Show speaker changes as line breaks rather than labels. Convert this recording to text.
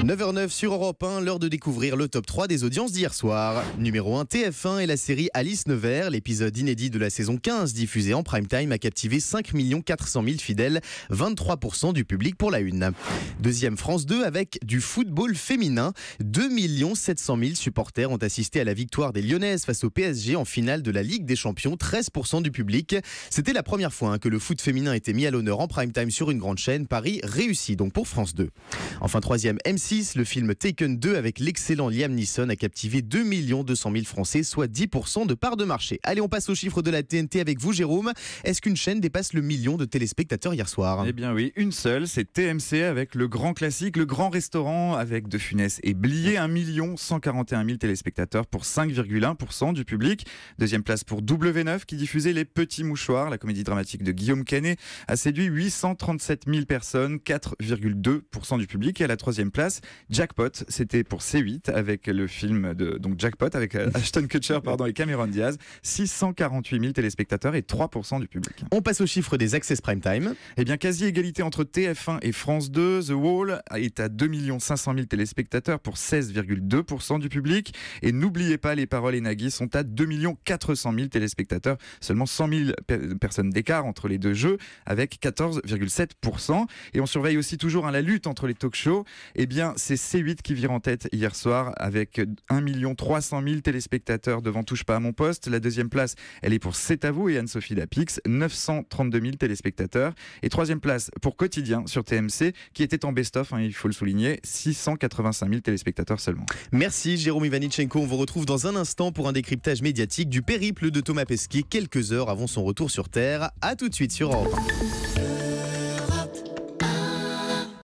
9h09 sur Europe 1, l'heure de découvrir le top 3 des audiences d'hier soir. Numéro 1, TF1 et la série Alice Nevers. L'épisode inédit de la saison 15 diffusé en prime time a captivé 5 400 000 fidèles, 23% du public pour la une. Deuxième, France 2 avec du football féminin. 2 700 000 supporters ont assisté à la victoire des Lyonnaises face au PSG en finale de la Ligue des Champions, 13% du public. C'était la première fois que le foot féminin était mis à l'honneur en prime time sur une grande chaîne. Paris réussi donc pour France 2. Enfin troisième, M6. Le film Taken 2 avec l'excellent Liam Neeson a captivé 2 200 000 Français, soit 10% de part de marché. Allez, on passe aux chiffres de la TNT avec vous, Jérôme. Est-ce qu'une chaîne dépasse le million de téléspectateurs hier soir ?
Eh bien oui, une seule, c'est TMC avec le grand classique, le grand restaurant avec De Funès et Blier, 1 141 000 téléspectateurs pour 5,1% du public. Deuxième place pour W9 qui diffusait Les Petits Mouchoirs, la comédie dramatique de Guillaume Canet, a séduit 837 000 personnes, 4,2% du public. Et à la troisième place, Jackpot, c'était pour C8 avec le film de Jackpot avec Ashton Kutcher et Cameron Diaz, 648 000 téléspectateurs et 3% du public.
On passe aux chiffres des Access Prime Time.
Eh bien, quasi égalité entre TF1 et France 2. The Wall est à 2 500 000 téléspectateurs pour 16,2% du public. Et n'oubliez pas, Les Paroles et Nagui sont à 2 400 000 téléspectateurs. Seulement 100 000 personnes d'écart entre les deux jeux avec 14,7%. Et on surveille aussi toujours la lutte entre les talk-shows. Eh bien, c'est C8 qui vire en tête hier soir avec 1 300 000 téléspectateurs devant Touche pas à mon poste. La deuxième place, elle est pour C'est à vous et Anne-Sophie Lapix, 932 000 téléspectateurs. Et troisième place pour Quotidien sur TMC, qui était en best-of, il faut le souligner, 685 000 téléspectateurs seulement.
Merci Jérôme Ivanichenko. On vous retrouve dans un instant pour un décryptage médiatique du périple de Thomas Pesquet quelques heures avant son retour sur Terre. A tout de suite sur Europe 1.